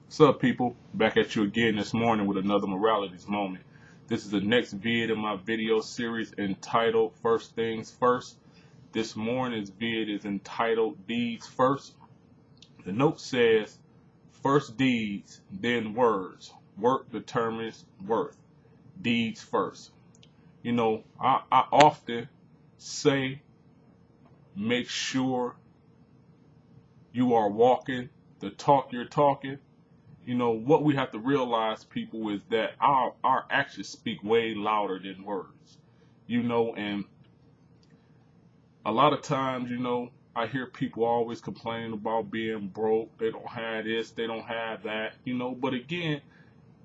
What's up, people? Back at you again this morning with another Moralities Moment. This is the next vid in my video series entitled First Things First. This morning's vid is entitled Deeds First. The note says, first deeds, then words. Work determines worth. Deeds first. I often say, make sure you are walking the talk you're talking. What we have to realize, people, is that our actions speak way louder than words. And a lot of times, I hear people always complaining about being broke. They don't have this, they don't have that, but again,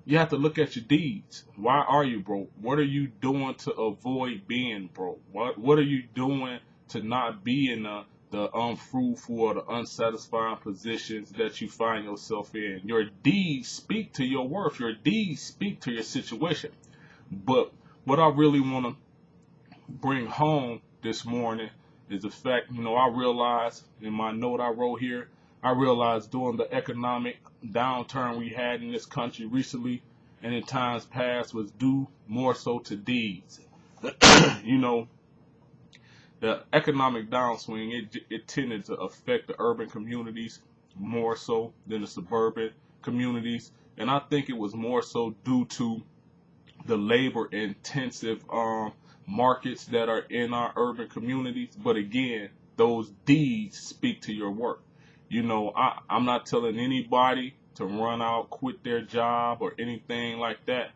you have to look at your deeds. Why are you broke? What are you doing to avoid being broke? What are you doing to not be in the unfruitful or the unsatisfying positions that you find yourself in? Your deeds speak to your worth. Your deeds speak to your situation. But what I really want to bring home this morning is the fact, I realized in my note I wrote here, I realized during the economic downturn we had in this country recently and in times past was due more so to deeds. The economic downswing, it tended to affect the urban communities more so than the suburban communities. And I think it was more so due to the labor intensive markets that are in our urban communities. But again, those deeds speak to your work. I'm not telling anybody to run out, quit their job or anything like that.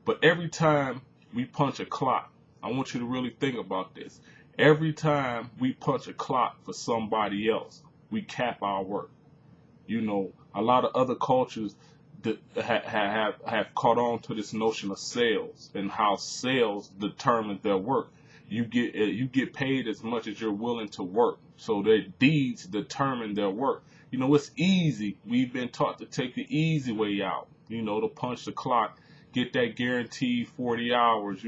But every time we punch a clock, I want you to really think about this. Every time we punch a clock for somebody else, we cap our work. A lot of other cultures that have caught on to this notion of sales and how sales determine their work. You get paid as much as you're willing to work. So their deeds determine their work. It's easy. We've been taught to take the easy way out. To punch the clock, get that guaranteed 40 hours.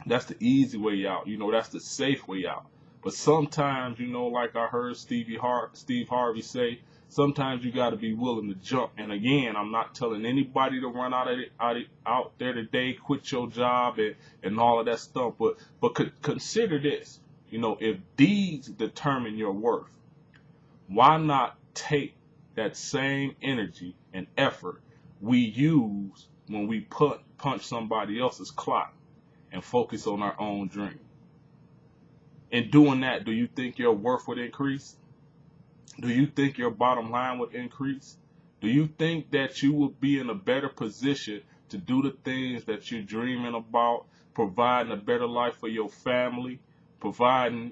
That's the easy way out. That's the safe way out. But sometimes, like I heard Steve Harvey say, sometimes you got to be willing to jump. And again, I'm not telling anybody to run out there today, quit your job and all of that stuff. But consider this. If deeds determine your worth, why not take that same energy and effort we use when we punch somebody else's clock and focus on our own dream? In doing that, do you think your worth would increase? Do you think your bottom line would increase? Do you think that you would be in a better position to do the things that you're dreaming about, providing a better life for your family, providing,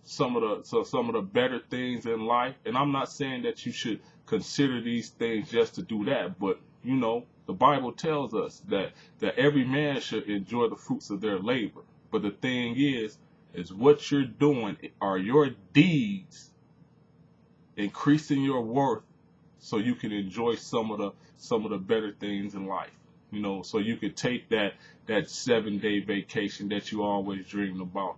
some of the better things in life? And I'm not saying that you should consider these things just to do that, but the Bible tells us that every man should enjoy the fruits of their labor. But the thing is what you're doing. Are your deeds increasing your worth so you can enjoy some of the better things in life? So you could take that 7-day vacation that you always dreamed about.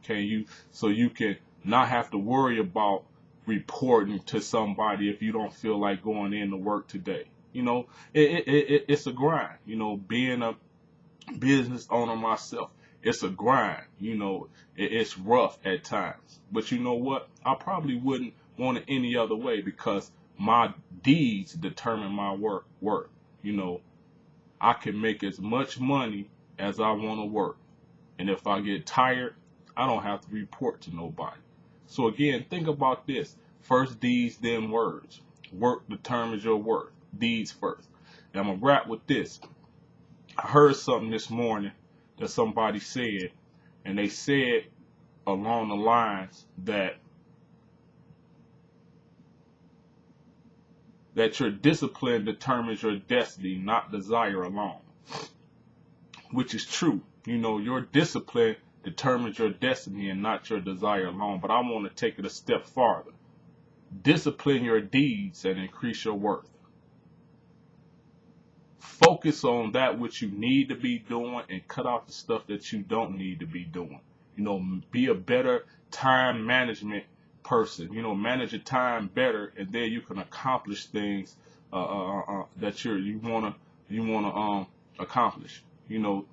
So you can not have to worry about reporting to somebody if you don't feel like going in to work today. It's a grind. Being a business owner myself, it's a grind. It's rough at times. But you know what? I probably wouldn't want it any other way because my deeds determine my worth. I can make as much money as I want to work. And if I get tired, I don't have to report to nobody. So again, think about this. First deeds, then words. Work determines your worth. Deeds first. And I'm going to wrap with this. I heard something this morning that somebody said, and they said along the lines that your discipline determines your destiny, not desire alone, which is true. Your discipline determines your destiny and not your desire alone. But I want to take it a step farther. Discipline your deeds and increase your worth. Focus on that which you need to be doing and cut out the stuff that you don't need to be doing. Be a better time management person. Manage your time better, and then you can accomplish things that you wanna accomplish. You know,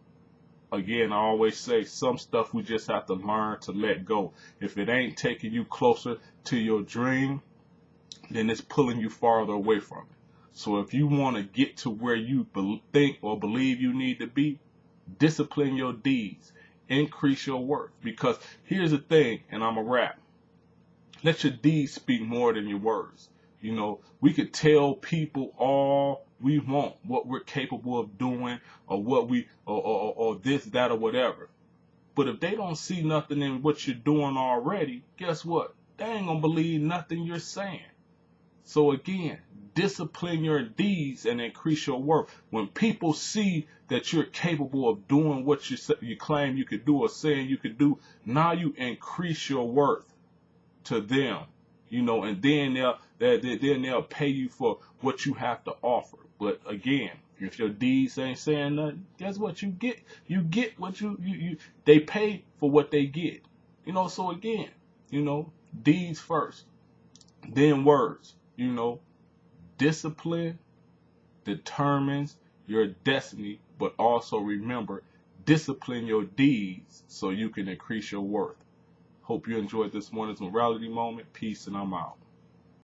again, I always say some stuff we just have to learn to let go. If it ain't taking you closer to your dream, then it's pulling you farther away from it. So if you want to get to where you think or believe you need to be, discipline your deeds, increase your worth. Because here's the thing, and I'm a wrap. Let your deeds speak more than your words. You know, we could tell people all we want what we're capable of doing, or what we or this, that, or whatever. But if they don't see nothing in what you're doing already, guess what? They ain't gonna believe nothing you're saying. So again, discipline your deeds and increase your worth. When people see that you're capable of doing what you claim you could do or saying you could do, now you increase your worth to them, you know, and then they'll pay you for what you have to offer. But again, if your deeds ain't saying nothing, guess what you get? You get what you they pay for what they get. You know, so again, you know, deeds first, then words. You know, discipline determines your destiny, but also remember, discipline your deeds so you can increase your worth. Hope you enjoyed this morning's morality moment. Peace, and I'm out.